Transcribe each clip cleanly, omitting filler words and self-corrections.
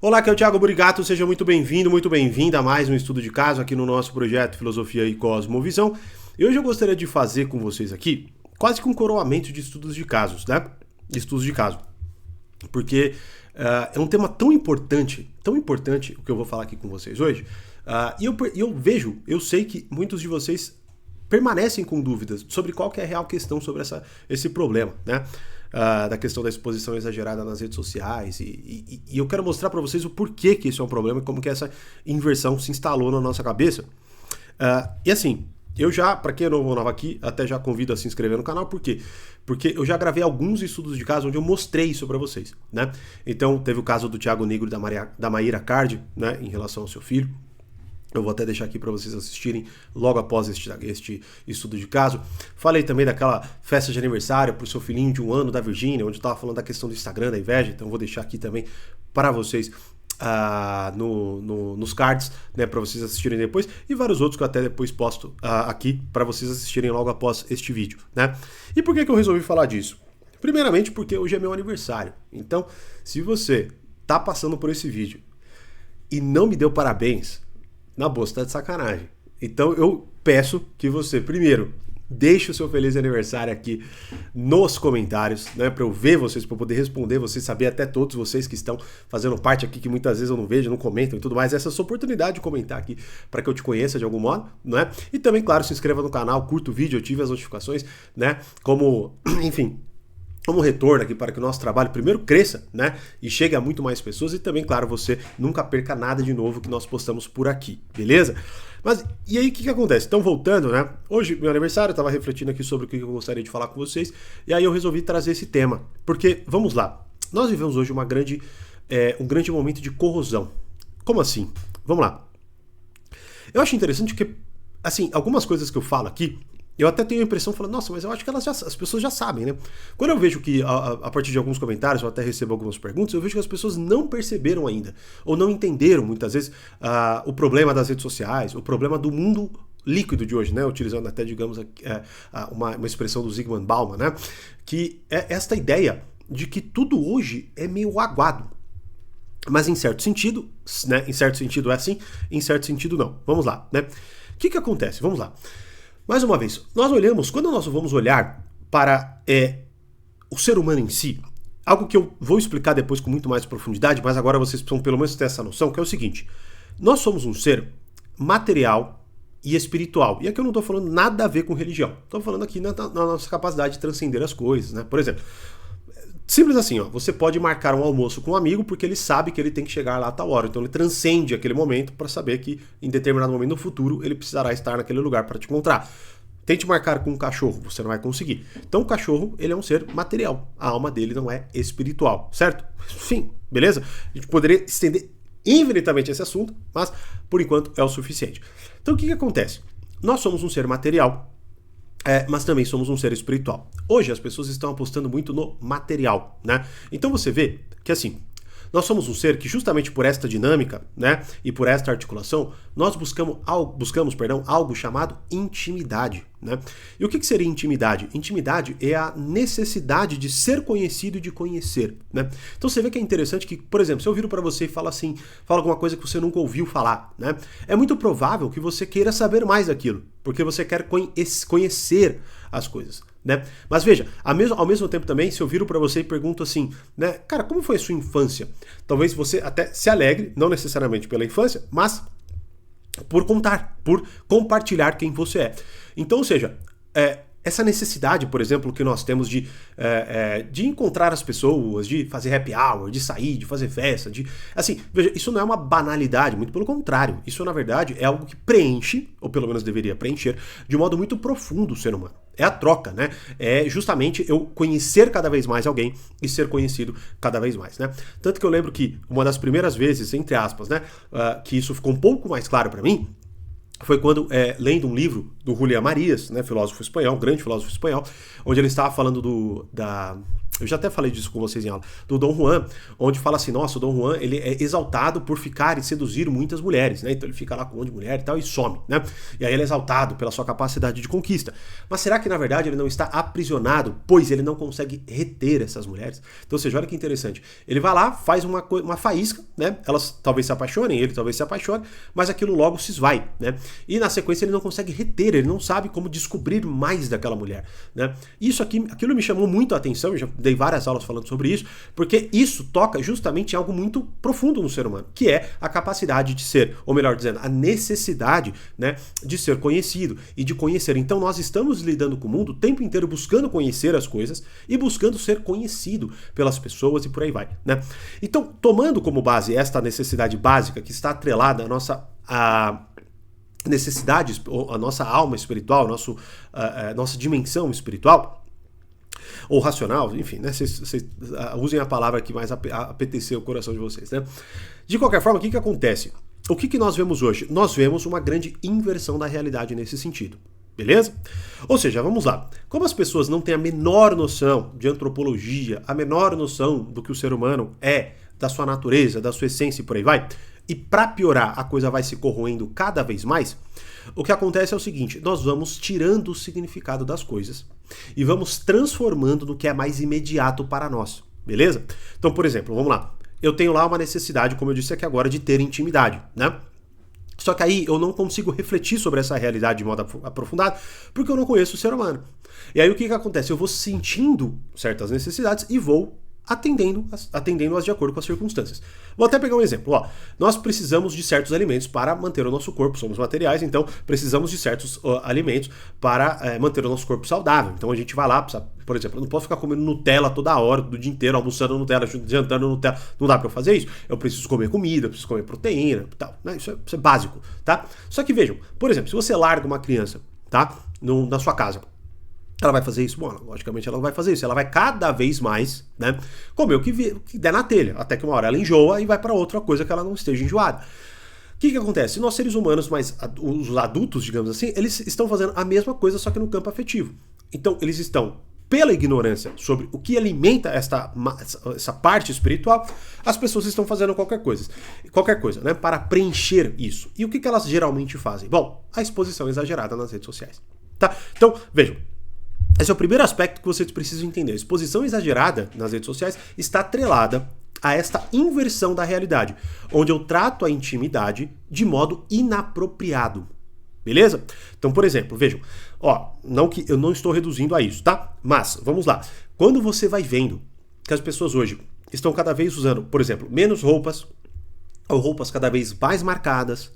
Olá, aqui é o Thiago Burigato, seja muito bem-vindo, muito bem-vinda a mais um estudo de caso aqui no nosso projeto Filosofia e Cosmovisão. E hoje eu gostaria de fazer com vocês aqui quase que um coroamento de estudos de casos, né? Estudos de caso. Porque é um tema tão importante o que eu vou falar aqui com vocês hoje. E eu sei que muitos de vocês permanecem com dúvidas sobre qual que é a real questão sobre esse problema, né? Da questão da exposição exagerada nas redes sociais e eu quero mostrar para vocês o porquê que isso é um problema e como que essa inversão se instalou na nossa cabeça. E assim, eu já, para quem é novo aqui, até já convido a se inscrever no canal, por quê? Porque eu já gravei alguns estudos de caso onde eu mostrei isso para vocês, né? Então, teve o caso do Thiago Negro e da Maíra Cardi, né, em relação ao seu filho. Eu vou até deixar aqui para vocês assistirem logo após este estudo de caso. Falei também daquela festa de aniversário para o seu filhinho de 1 ano da Virgínia, onde eu estava falando da questão do Instagram, da inveja. Então eu vou deixar aqui também para vocês nos cards, né, para vocês assistirem depois. E vários outros que eu até depois posto aqui para vocês assistirem logo após este vídeo, né? E por que eu resolvi falar disso? Primeiramente porque hoje é meu aniversário. Então, se você está passando por esse vídeo e não me deu parabéns, na boa, você tá de sacanagem. Então eu peço que você, primeiro, deixe o seu feliz aniversário aqui nos comentários, né? Pra eu ver vocês, pra eu poder responder vocês, saber até todos vocês que estão fazendo parte aqui, que muitas vezes eu não vejo, não comentam e tudo mais. Essa é a sua oportunidade de comentar aqui para que eu te conheça de algum modo, né? E também, claro, se inscreva no canal, curta o vídeo, ative as notificações, né? Enfim, como retorno aqui para que o nosso trabalho primeiro cresça, né, e chegue a muito mais pessoas e também, claro, você nunca perca nada de novo que nós postamos por aqui, beleza? Mas, e aí o que acontece? Então, voltando, né, hoje, meu aniversário, eu estava refletindo aqui sobre o que eu gostaria de falar com vocês, e aí eu resolvi trazer esse tema, porque, vamos lá, nós vivemos hoje um grande momento de corrosão. Como assim? Vamos lá. Eu acho interessante que, assim, algumas coisas que eu falo aqui, eu até tenho a impressão, falando, nossa, mas eu acho que as pessoas já sabem, né? Quando eu vejo que, a partir de alguns comentários, eu até recebo algumas perguntas, eu vejo que as pessoas não perceberam ainda, ou não entenderam, muitas vezes, o problema das redes sociais, o problema do mundo líquido de hoje, né? Utilizando até, digamos, uma expressão do Zygmunt Bauman, né? Que é esta ideia de que tudo hoje é meio aguado. Mas em certo sentido, né? Em certo sentido é assim, em certo sentido não. Vamos lá, né? O que acontece? Vamos lá. Mais uma vez, quando nós vamos olhar para o ser humano em si, algo que eu vou explicar depois com muito mais profundidade, mas agora vocês precisam pelo menos ter essa noção, que é o seguinte: nós somos um ser material e espiritual. E aqui eu não estou falando nada a ver com religião. Estou falando aqui na nossa capacidade de transcender as coisas, né? Por exemplo, simples assim, ó, você pode marcar um almoço com um amigo porque ele sabe que ele tem que chegar lá a tal hora. Então ele transcende aquele momento para saber que em determinado momento no futuro ele precisará estar naquele lugar para te encontrar. Tente marcar com um cachorro, você não vai conseguir. Então o cachorro, ele é um ser material. A alma dele não é espiritual, certo? Enfim, beleza? A gente poderia estender infinitamente esse assunto, mas por enquanto é o suficiente. Então o que acontece? Nós somos um ser material, mas também somos um ser espiritual. Hoje as pessoas estão apostando muito no material, né? Então você vê que assim, nós somos um ser que justamente por esta dinâmica, né, e por esta articulação, nós buscamos algo chamado intimidade, né? E o que seria intimidade? Intimidade é a necessidade de ser conhecido e de conhecer, né? Então você vê que é interessante que, por exemplo, se eu viro para você e falo alguma coisa que você nunca ouviu falar, né? É muito provável que você queira saber mais daquilo, porque você quer conhecer as coisas, né? Mas veja, ao mesmo tempo também, se eu viro para você e pergunto assim, né, cara, como foi a sua infância? Talvez você até se alegre, não necessariamente pela infância, mas por compartilhar quem você é. Então, ou seja, essa necessidade, por exemplo, que nós temos de encontrar as pessoas, de fazer happy hour, de sair, de fazer festa, assim, veja, isso não é uma banalidade, muito pelo contrário. Isso, na verdade, é algo que preenche, ou pelo menos deveria preencher, de modo muito profundo o ser humano. É a troca, né? É justamente eu conhecer cada vez mais alguém e ser conhecido cada vez mais, né? Tanto que eu lembro que uma das primeiras vezes, entre aspas, né, que isso ficou um pouco mais claro para mim, foi quando, lendo um livro do Julián Marías, né, filósofo espanhol, grande filósofo espanhol, onde ele estava falando eu já até falei disso com vocês em aula, do Dom Juan, onde fala assim, nossa, o Dom Juan, ele é exaltado por ficar e seduzir muitas mulheres, né? Então ele fica lá com um monte de mulher e tal e some, né? E aí ele é exaltado pela sua capacidade de conquista. Mas será que na verdade ele não está aprisionado, pois ele não consegue reter essas mulheres? Então, ou seja, olha que interessante. Ele vai lá, faz uma faísca, né? Elas talvez se apaixonem, ele talvez se apaixone, mas aquilo logo se esvai, né? E na sequência ele não consegue reter, ele não sabe como descobrir mais daquela mulher, né? Isso aqui, aquilo me chamou muito a atenção, eu já dei várias aulas falando sobre isso, porque isso toca justamente em algo muito profundo no ser humano, que é a capacidade de ser, ou melhor dizendo, a necessidade, né, de ser conhecido e de conhecer. Então nós estamos lidando com o mundo o tempo inteiro buscando conhecer as coisas e buscando ser conhecido pelas pessoas e por aí vai, né? Então, tomando como base esta necessidade básica que está atrelada à nossa necessidade, a nossa alma espiritual, nossa dimensão espiritual, ou racional, enfim, né? Vocês usem a palavra que mais apetecer o coração de vocês, né? De qualquer forma, o que acontece? O que nós vemos hoje? Nós vemos uma grande inversão da realidade nesse sentido. Beleza? Ou seja, vamos lá. Como as pessoas não têm a menor noção de antropologia, a menor noção do que o ser humano é, da sua natureza, da sua essência e por aí vai, e para piorar a coisa vai se corroendo cada vez mais, o que acontece é o seguinte, nós vamos tirando o significado das coisas e vamos transformando no que é mais imediato para nós, beleza? Então, por exemplo, vamos lá. Eu tenho lá uma necessidade, como eu disse aqui agora, de ter intimidade, né? Só que aí eu não consigo refletir sobre essa realidade de modo aprofundado, porque eu não conheço o ser humano. E aí o que acontece? Eu vou sentindo certas necessidades e vou atendendo-as de acordo com as circunstâncias. Vou até pegar um exemplo. Ó, nós precisamos de certos alimentos para manter o nosso corpo, somos materiais, então precisamos de certos alimentos para manter o nosso corpo saudável. Então a gente vai lá, por exemplo, eu não posso ficar comendo Nutella toda hora, do dia inteiro, almoçando Nutella, jantando Nutella. Não dá para eu fazer isso. Eu preciso comer comida, eu preciso comer proteína e tal. Né? Isso é básico, tá? Só que vejam, por exemplo, se você larga uma criança, tá? Na sua casa, ela vai fazer isso? Bom, logicamente ela não vai fazer isso. Ela vai cada vez mais, né, comer o que der na telha, até que uma hora ela enjoa e vai para outra coisa que ela não esteja enjoada. O que acontece? Nós seres humanos, os adultos, digamos assim, eles estão fazendo a mesma coisa, só que no campo afetivo. Então, eles estão, pela ignorância sobre o que alimenta essa parte espiritual, as pessoas estão fazendo qualquer coisa, né, para preencher isso. E o que elas geralmente fazem? Bom, a exposição exagerada nas redes sociais. Tá? Então, vejam. Esse é o primeiro aspecto que vocês precisam entender. A exposição exagerada nas redes sociais está atrelada a esta inversão da realidade, onde eu trato a intimidade de modo inapropriado. Beleza? Então, por exemplo, vejam, ó, não que eu não estou reduzindo a isso, tá? Mas, vamos lá. Quando você vai vendo que as pessoas hoje estão cada vez usando, por exemplo, menos roupas, ou roupas cada vez mais marcadas,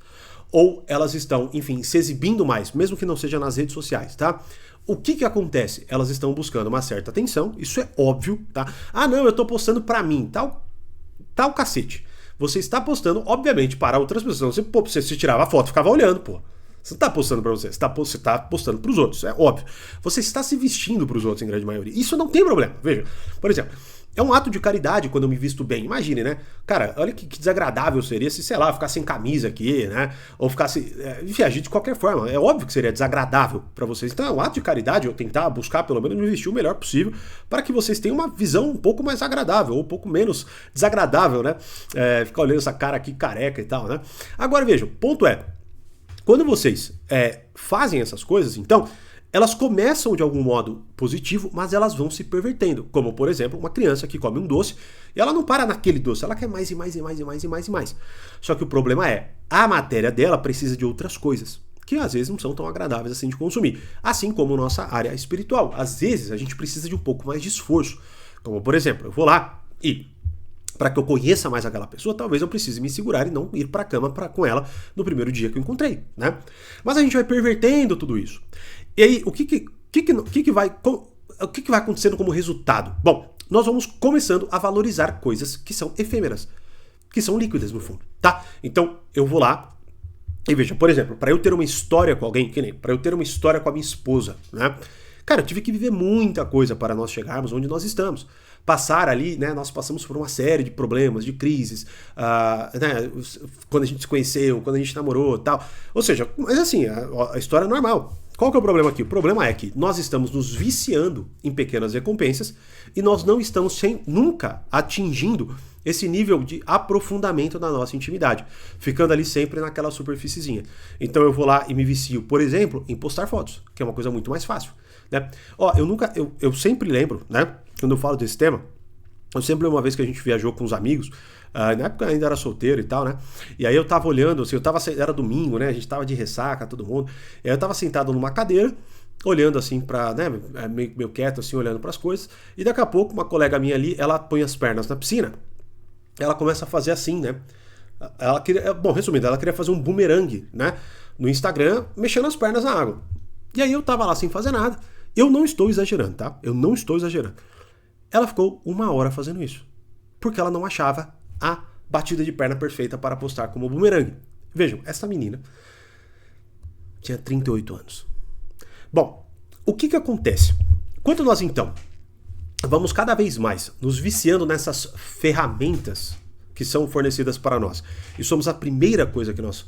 ou elas estão, enfim, se exibindo mais, mesmo que não seja nas redes sociais, tá? O que acontece? Elas estão buscando uma certa atenção, isso é óbvio, tá? Ah, não, eu tô postando pra mim, tal cacete. Você está postando, obviamente, para outras pessoas. Você se tirava a foto, ficava olhando, pô. Você não tá postando pra você tá postando pros outros, é óbvio. Você está se vestindo pros outros, em grande maioria. Isso não tem problema, veja. Por exemplo, é um ato de caridade quando eu me visto bem. Imagine, né? Cara, olha que desagradável seria se, sei lá, eu ficasse sem camisa aqui, né? Ou ficasse... enfim, agir de qualquer forma. É óbvio que seria desagradável para vocês. Então é um ato de caridade eu tentar buscar, pelo menos, me vestir o melhor possível para que vocês tenham uma visão um pouco mais agradável, ou um pouco menos desagradável, né? Ficar olhando essa cara aqui careca e tal, né? Agora, vejam, ponto é, quando vocês fazem essas coisas, então... elas começam de algum modo positivo, mas elas vão se pervertendo. Como, por exemplo, uma criança que come um doce e ela não para naquele doce, ela quer mais e mais e mais e mais e mais e mais. Só que o problema é, a matéria dela precisa de outras coisas, que às vezes não são tão agradáveis assim de consumir. Assim como nossa área espiritual. Às vezes a gente precisa de um pouco mais de esforço. Como, por exemplo, eu vou lá e... para que eu conheça mais aquela pessoa, talvez eu precise me segurar e não ir para a cama com ela no primeiro dia que eu encontrei, né? Mas a gente vai pervertendo tudo isso. E aí, o que vai acontecendo como resultado? Bom, nós vamos começando a valorizar coisas que são efêmeras, que são líquidas no fundo, tá? Então, eu vou lá e veja, por exemplo, para eu ter uma história com alguém, que nem para eu ter uma história com a minha esposa, né? Cara, eu tive que viver muita coisa para nós chegarmos onde nós estamos. Passar ali, né, nós passamos por uma série de problemas, de crises, né, quando a gente se conheceu, quando a gente namorou e tal. Ou seja, mas assim, a história é normal. qual que é o problema aqui? O problema é que nós estamos nos viciando em pequenas recompensas e nós não estamos nunca atingindo esse nível de aprofundamento da nossa intimidade, ficando ali sempre naquela superfíciezinha. Então eu vou lá e me vicio, por exemplo, em postar fotos, que é uma coisa muito mais fácil, né? Ó, eu sempre lembro, né, quando eu falo desse tema, eu sempre lembro uma vez que a gente viajou com os amigos, na época eu ainda era solteiro e tal, né? E aí eu tava olhando, assim, era domingo, né? A gente tava de ressaca, todo mundo. E aí eu tava sentado numa cadeira, olhando assim pra, né? Meio quieto, assim, olhando pras coisas. E daqui a pouco, uma colega minha ali, ela põe as pernas na piscina. Ela começa a fazer assim, né? Ela queria, bom, resumindo, ela queria fazer um bumerangue, né? No Instagram, mexendo as pernas na água. E aí eu tava lá sem fazer nada. Eu não estou exagerando, tá? Eu não estou exagerando. Ela ficou 1 hora fazendo isso. Porque ela não achava a batida de perna perfeita para postar como bumerangue. Vejam, essa menina tinha 38 anos. Bom, o que acontece? Quando nós, então, vamos cada vez mais nos viciando nessas ferramentas que são fornecidas para nós, e somos a primeira coisa que nós...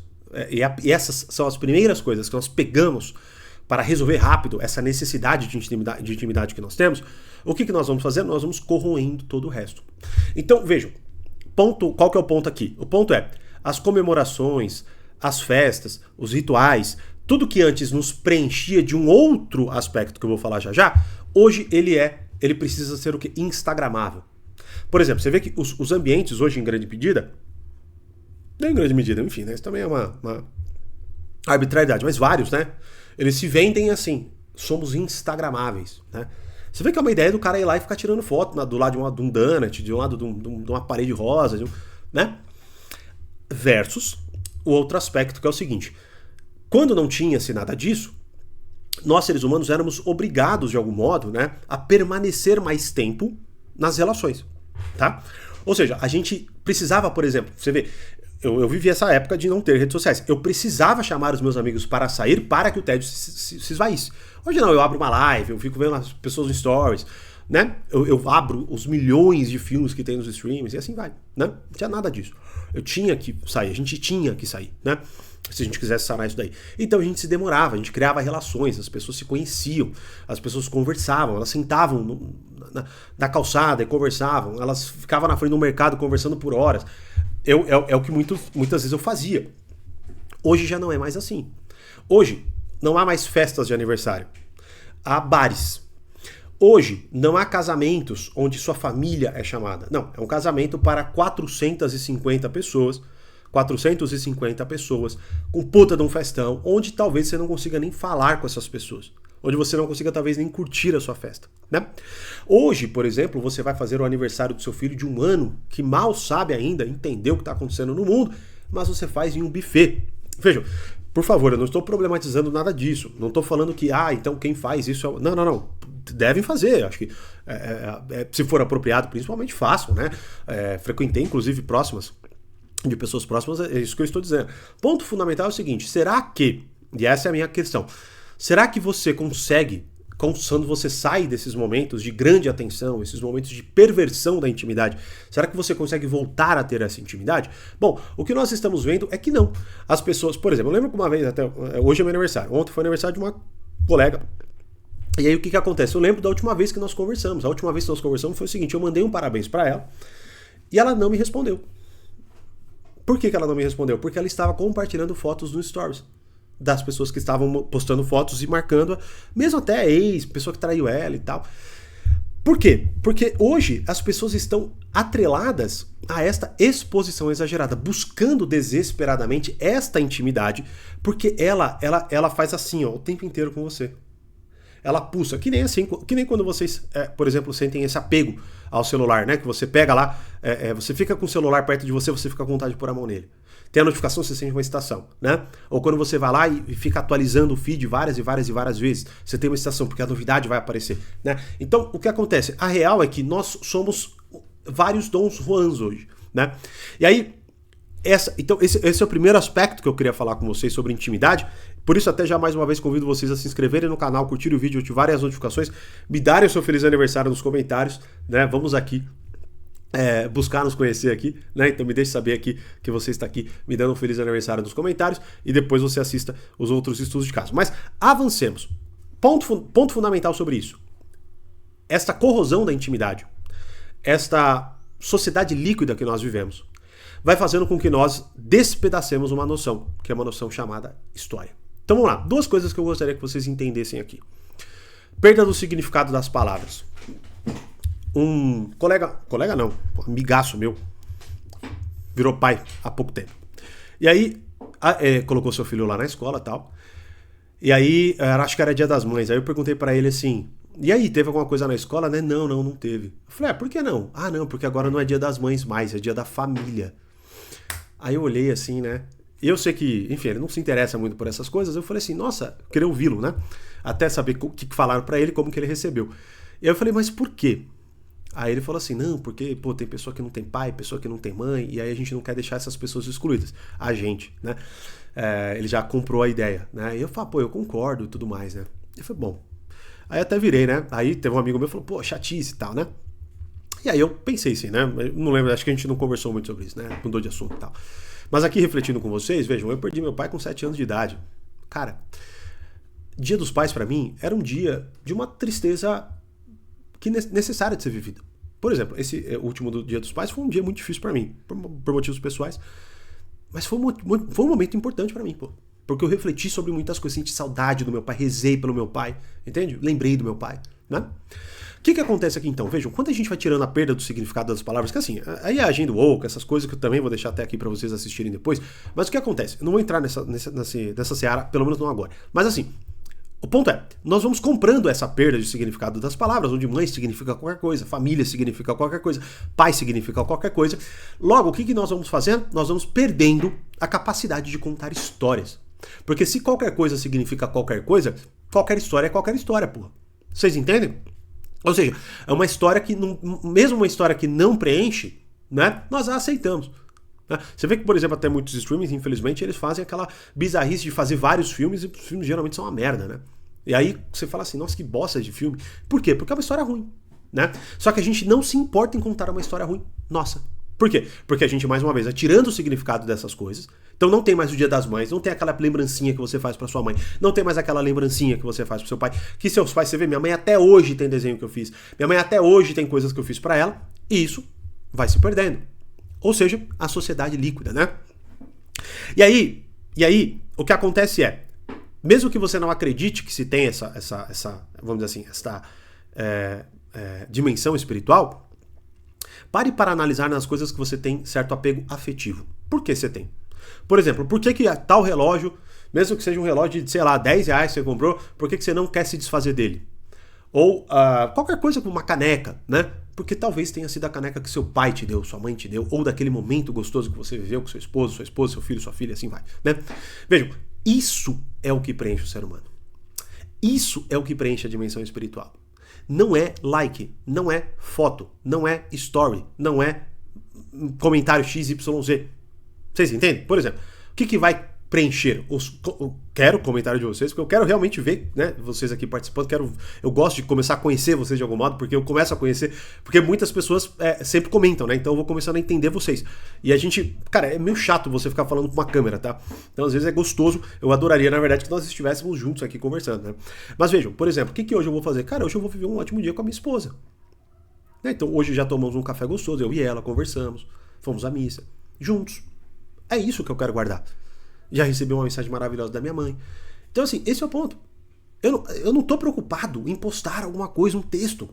E essas são as primeiras coisas que nós pegamos para resolver rápido essa necessidade de intimidade que nós temos, o que nós vamos fazer? Nós vamos corroendo todo o resto. Então, vejam, qual que é o ponto aqui? O ponto é, as comemorações, as festas, os rituais, tudo que antes nos preenchia de um outro aspecto que eu vou falar já já, hoje ele precisa ser o quê? Instagramável. Por exemplo, você vê que os ambientes hoje em grande medida, enfim, né? Isso também é uma arbitrariedade, mas vários, né? Eles se vendem assim, somos instagramáveis, né? Você vê que é uma ideia do cara ir lá e ficar tirando foto do lado de um donut, de um lado de uma parede rosa, né? Versus o outro aspecto que é o seguinte, quando não tinha-se nada disso, nós seres humanos éramos obrigados de algum modo, né, a permanecer mais tempo nas relações, tá? Ou seja, a gente precisava, por exemplo, você vê, eu vivi essa época de não ter redes sociais. Eu precisava chamar os meus amigos para sair para que o tédio se esvaísse. Hoje não, eu abro uma live, eu fico vendo as pessoas no stories, né? Eu abro os milhões de filmes que tem nos streams e assim vai, né? Não tinha nada disso. Eu tinha que sair, a gente tinha que sair, né? Se a gente quisesse sanar isso daí. Então a gente se demorava, a gente criava relações, as pessoas se conheciam, as pessoas conversavam, elas sentavam na calçada e conversavam, elas ficavam na frente do mercado conversando por horas. É o que muitas vezes eu fazia. Hoje já não é mais assim. Hoje não há mais festas de aniversário. Há bares. Hoje não há casamentos onde sua família é chamada. Não, é um casamento para 450 pessoas. 450 pessoas, com puta de um festão, onde talvez você não consiga nem falar com essas pessoas. Onde você não consiga talvez nem curtir a sua festa, né? Hoje, por exemplo, você vai fazer o aniversário do seu filho de 1 ano, que mal sabe ainda entender o que está acontecendo no mundo, mas você faz em um buffet. Vejam, por favor, eu não estou problematizando nada disso. Não estou falando que, então quem faz isso é... Não. Devem fazer. Acho que, se for apropriado, principalmente façam, né? Frequentei, inclusive, de pessoas próximas, é isso que eu estou dizendo. Ponto fundamental é o seguinte, será que, e essa é a minha questão, será que você consegue, quando você sai desses momentos de grande atenção, esses momentos de perversão da intimidade, será que você consegue voltar a ter essa intimidade? Bom, o que nós estamos vendo é que não. As pessoas, por exemplo, eu lembro que uma vez, hoje é meu aniversário, ontem foi aniversário de uma colega, e aí o que acontece? Eu lembro da última vez que nós conversamos, a última vez que nós conversamos foi o seguinte, eu mandei um parabéns para ela, e ela não me respondeu. Por que ela não me respondeu? Porque ela estava compartilhando fotos no Stories das pessoas que estavam postando fotos e marcando, mesmo até a ex, pessoa que traiu ela e tal. Por quê? Porque hoje as pessoas estão atreladas a esta exposição exagerada, buscando desesperadamente esta intimidade, porque ela faz assim, ó, o tempo inteiro com você. Ela pulsa, que nem quando vocês, por exemplo, sentem esse apego ao celular, né? Que você pega lá, você fica com o celular perto de você, você fica com vontade de pôr a mão nele. Tem a notificação, você sente uma excitação, né? Ou quando você vai lá e fica atualizando o feed várias vezes, você tem uma excitação, porque a novidade vai aparecer, né? Então, o que acontece? A real é que nós somos vários Dons Juans hoje, né? E aí, então esse é o primeiro aspecto que eu queria falar com vocês sobre intimidade. Por isso, até já mais uma vez convido vocês a se inscreverem no canal, curtirem o vídeo, ativarem as notificações, me darem o seu feliz aniversário nos comentários, né? Vamos aqui buscar nos conhecer aqui, né? Então me deixe saber aqui que você está aqui me dando um feliz aniversário nos comentários e depois você assista os outros estudos de caso. Mas avancemos. Ponto fundamental sobre isso. Esta corrosão da intimidade, esta sociedade líquida que nós vivemos, vai fazendo com que nós despedacemos uma noção, que é uma noção chamada história. Então vamos lá, 2 coisas que eu gostaria que vocês entendessem aqui. Perda do significado das palavras. Um colega não, amigaço meu, virou pai há pouco tempo. E aí, colocou seu filho lá na escola e tal. E aí, acho que era Dia das Mães. Aí eu perguntei pra ele assim, e aí, teve alguma coisa na escola, né? Não teve. Eu falei, por que não? Ah, não, porque agora não é Dia das Mães mais, é Dia da Família. Aí eu olhei assim, né? E eu sei que, enfim, ele não se interessa muito por essas coisas. Eu falei assim, nossa, queria ouvi-lo, né? Até saber o que falaram pra ele, como que ele recebeu. E aí eu falei, mas por quê? Aí ele falou assim, não, porque, tem pessoa que não tem pai, pessoa que não tem mãe, e aí a gente não quer deixar essas pessoas excluídas. A gente, né? Ele já comprou a ideia, né? E eu falei, eu concordo e tudo mais, né? Eu falei, bom. Aí até virei, né? Aí teve um amigo meu que falou, chatice e tal, né? E aí eu pensei assim, né? Eu não lembro, acho que a gente não conversou muito sobre isso, né? Mudou de assunto e tal. Mas aqui refletindo com vocês, vejam, eu perdi meu pai com 7 anos de idade. Cara, Dia dos Pais pra mim era um dia de uma tristeza que necessária de ser vivida. Por exemplo, esse último do Dia dos Pais foi um dia muito difícil pra mim, por motivos pessoais. Mas foi um momento importante pra mim, pô. Porque eu refleti sobre muitas coisas, senti saudade do meu pai, rezei pelo meu pai, entende? Lembrei do meu pai, né? O que acontece aqui então? Vejam, quando a gente vai tirando a perda do significado das palavras, que assim, aí é agenda woke, essas coisas que eu também vou deixar até aqui pra vocês assistirem depois, mas o que acontece? Eu não vou entrar nessa seara, pelo menos não agora. Mas assim, o ponto é, nós vamos comprando essa perda de significado das palavras, onde mãe significa qualquer coisa, família significa qualquer coisa, pai significa qualquer coisa. Logo, o que nós vamos fazendo? Nós vamos perdendo a capacidade de contar histórias. Porque se qualquer coisa significa qualquer coisa, qualquer história é qualquer história, porra. Vocês entendem? Ou seja, é uma história que, mesmo uma história que não preenche, né, nós a aceitamos. Você vê que, por exemplo, até muitos streamings, infelizmente, eles fazem aquela bizarrice de fazer vários filmes e os filmes geralmente são uma merda, né? E aí você fala assim, nossa, que bosta de filme. Por quê? Porque é uma história ruim, né? Só que a gente não se importa em contar uma história ruim. Nossa. Por quê? Porque a gente, mais uma vez, tirando o significado dessas coisas. Então não tem mais o Dia das Mães, não tem aquela lembrancinha que você faz pra sua mãe, não tem mais aquela lembrancinha que você faz pro seu pai. Que seus pais, você vê, minha mãe até hoje tem desenho que eu fiz, minha mãe até hoje tem coisas que eu fiz pra ela, e isso vai se perdendo. Ou seja, a sociedade líquida, né? E aí, o que acontece é, mesmo que você não acredite que se tem essa vamos dizer assim, essa dimensão espiritual, pare para analisar nas coisas que você tem certo apego afetivo. Por que você tem? Por exemplo, por que tal relógio, mesmo que seja um relógio de, sei lá, 10 reais que você comprou, por que você não quer se desfazer dele? Ou qualquer coisa como uma caneca, né? Porque talvez tenha sido a caneca que seu pai te deu, sua mãe te deu, ou daquele momento gostoso que você viveu com seu esposo, sua esposa, seu filho, sua filha, assim vai, né? Vejam, isso é o que preenche o ser humano. Isso é o que preenche a dimensão espiritual. Não é like, não é foto, não é story, não é comentário XYZ. Vocês entendem? Por exemplo, o que vai preencher? Quero o comentário de vocês, porque eu quero realmente ver, né, vocês aqui participando. Eu gosto de começar a conhecer vocês de algum modo, porque eu começo a conhecer, porque muitas pessoas sempre comentam, né? Então eu vou começando a entender vocês. E a gente, cara, é meio chato você ficar falando com uma câmera, tá? Então às vezes é gostoso. Eu adoraria, na verdade, que nós estivéssemos juntos aqui conversando, né? Mas vejam, por exemplo, o que hoje eu vou fazer? Cara, hoje eu vou viver um ótimo dia com a minha esposa. Então hoje já tomamos um café gostoso, eu e ela conversamos, fomos à missa, juntos. É isso que eu quero guardar. Já recebi uma mensagem maravilhosa da minha mãe. Então, assim, esse é o ponto. Eu não tô preocupado em postar alguma coisa, um texto.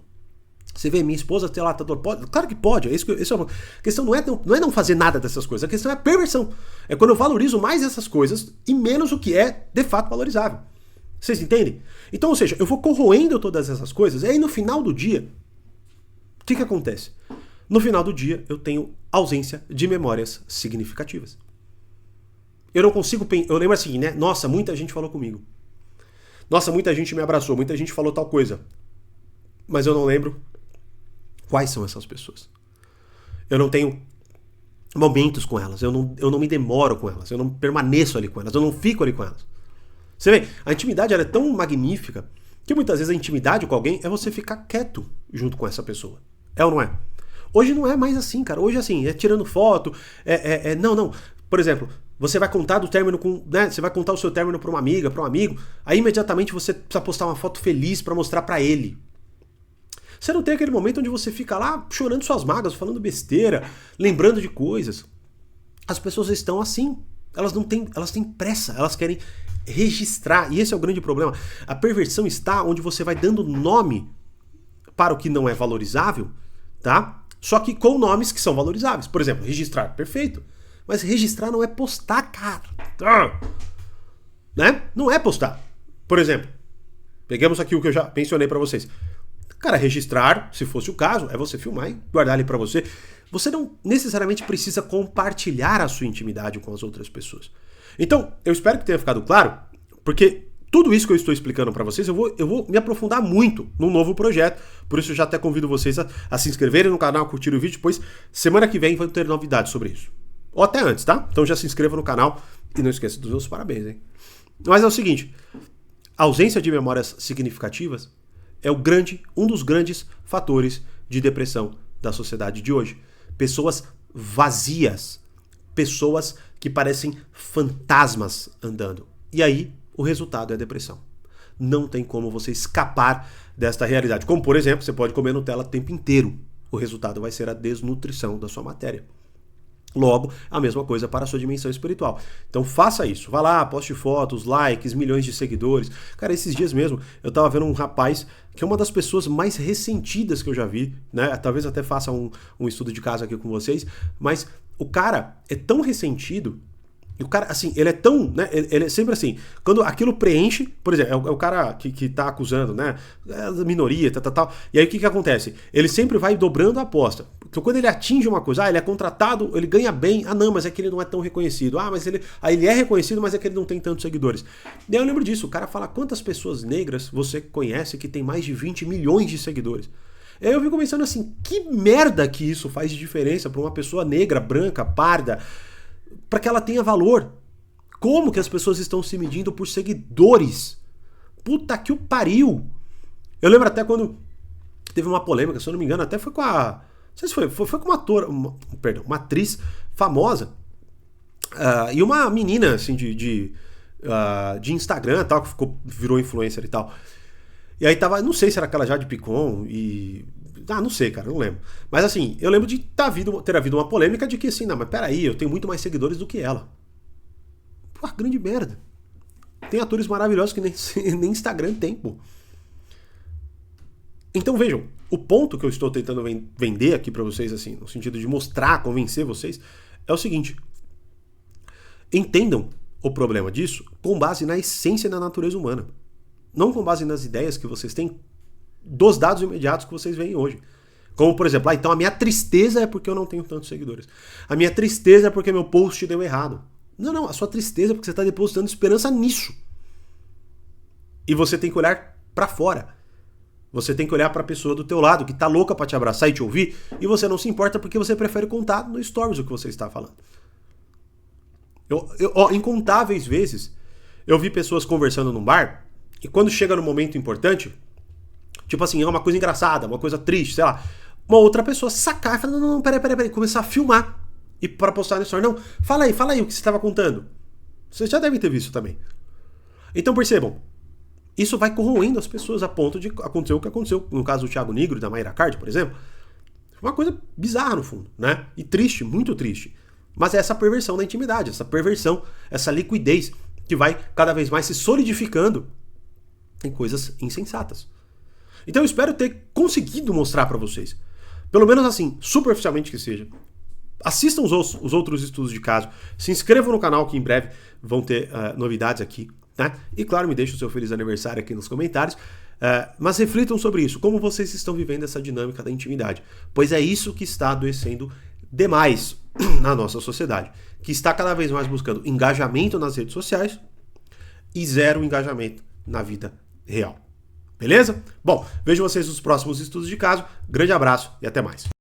Você vê, minha esposa, sei lá, pode? Claro que pode. A questão não é não fazer nada dessas coisas. A questão é a perversão. É quando eu valorizo mais essas coisas e menos o que é, de fato, valorizável. Vocês entendem? Então, ou seja, eu vou corroendo todas essas coisas e aí no final do dia, o que acontece? No final do dia, eu tenho ausência de memórias significativas. Eu não consigo... Eu lembro assim, né? Nossa, muita gente falou comigo. Nossa, muita gente me abraçou, muita gente falou tal coisa. Mas eu não lembro quais são essas pessoas. Eu não tenho momentos com elas, eu não me demoro com elas, eu não permaneço ali com elas, eu não fico ali com elas. Você vê, a intimidade ela é tão magnífica que muitas vezes a intimidade com alguém é você ficar quieto junto com essa pessoa. É ou não é? Hoje não é mais assim, cara. Hoje, assim, é tirando foto, não. Por exemplo, você vai contar do término com, né? Você vai contar o seu término pra uma amiga, pra um amigo, aí imediatamente você precisa postar uma foto feliz pra mostrar pra ele. Você não tem aquele momento onde você fica lá chorando suas mágoas, falando besteira, lembrando de coisas. As pessoas estão assim. Elas têm pressa, elas querem registrar. E esse é o grande problema. A perversão está onde você vai dando nome para o que não é valorizável, tá? Só que com nomes que são valorizáveis. Por exemplo, registrar, perfeito. Mas registrar não é postar, cara. Né? Não é postar. Por exemplo, pegamos aqui o que eu já mencionei para vocês. Cara, registrar, se fosse o caso, é você filmar e guardar ali para você. Você não necessariamente precisa compartilhar a sua intimidade com as outras pessoas. Então, eu espero que tenha ficado claro, porque tudo isso que eu estou explicando para vocês, eu vou me aprofundar muito num novo projeto. Por isso eu já até convido vocês a se inscreverem no canal, curtir o vídeo, pois semana que vem vai ter novidades sobre isso. Ou até antes, tá? Então já se inscreva no canal e não esqueça dos meus parabéns, hein? Mas é o seguinte, a ausência de memórias significativas é um dos grandes fatores de depressão da sociedade de hoje. Pessoas vazias, pessoas que parecem fantasmas andando. E aí, o resultado é a depressão. Não tem como você escapar desta realidade. Como, por exemplo, você pode comer Nutella o tempo inteiro. O resultado vai ser a desnutrição da sua matéria. Logo, a mesma coisa para a sua dimensão espiritual. Então faça isso. Vá lá, poste fotos, likes, milhões de seguidores. Cara, esses dias mesmo, eu tava vendo um rapaz que é uma das pessoas mais ressentidas que eu já vi, né? Talvez até faça um estudo de caso aqui com vocês. Mas o cara é tão ressentido. E o cara, assim, ele é tão, né? Ele é sempre assim, quando aquilo preenche, por exemplo, é o cara que tá acusando, né? A minoria, tal. E aí o que acontece? Ele sempre vai dobrando a aposta. Então quando ele atinge uma coisa, ele é contratado, ele ganha bem, não, mas é que ele não é tão reconhecido. Mas ele é reconhecido, mas é que ele não tem tantos seguidores. E aí eu lembro disso, o cara fala quantas pessoas negras você conhece que tem mais de 20 milhões de seguidores. E aí eu fico pensando assim, que merda que isso faz de diferença para uma pessoa negra, branca, parda, para que ela tenha valor. Como que as pessoas estão se medindo por seguidores? Puta que o pariu! Eu lembro até quando teve uma polêmica, se eu não me engano, até foi com a... Não sei se foi com uma ator, uma atriz famosa. E uma menina, assim, de Instagram, tal, que virou influencer e tal. E aí tava, não sei se era aquela Jade Picon e... não sei, cara, não lembro. Mas assim, eu lembro de ter havido uma polêmica de que assim, não, mas peraí, eu tenho muito mais seguidores do que ela. Pô, grande merda. Tem atores maravilhosos que nem Instagram tem, pô. Então vejam, o ponto que eu estou tentando vender aqui pra vocês, assim, no sentido de mostrar, convencer vocês, é o seguinte. Entendam o problema disso com base na essência da natureza humana. Não com base nas ideias que vocês têm dos dados imediatos que vocês veem hoje. Como, por exemplo, então a minha tristeza é porque eu não tenho tantos seguidores. A minha tristeza é porque meu post deu errado. Não, a sua tristeza é porque você está depositando esperança nisso. E você tem que olhar para fora. Você tem que olhar para a pessoa do teu lado, que tá louca para te abraçar e te ouvir, e você não se importa porque você prefere contar no stories o que você está falando. Incontáveis vezes, eu vi pessoas conversando num bar, e quando chega no momento importante, tipo assim, é uma coisa engraçada, uma coisa triste, sei lá, uma outra pessoa sacar e falar, não, peraí, começar a filmar, e para postar no story, não, fala aí o que você estava contando. Vocês já devem ter visto também. Então percebam, isso vai corroendo as pessoas a ponto de acontecer o que aconteceu no caso do Thiago Nigro e da Mayra Card, por exemplo. Uma coisa bizarra no fundo, né? E triste, muito triste. Mas é essa perversão da intimidade, essa perversão, essa liquidez que vai cada vez mais se solidificando em coisas insensatas. Então eu espero ter conseguido mostrar para vocês, pelo menos assim, superficialmente que seja. Assistam os outros estudos de caso, se inscrevam no canal que em breve vão ter novidades aqui. Né? E claro, me deixem o seu feliz aniversário aqui nos comentários, mas reflitam sobre isso, como vocês estão vivendo essa dinâmica da intimidade, pois é isso que está adoecendo demais na nossa sociedade, que está cada vez mais buscando engajamento nas redes sociais e zero engajamento na vida real. Beleza? Bom, vejo vocês nos próximos estudos de caso, grande abraço e até mais.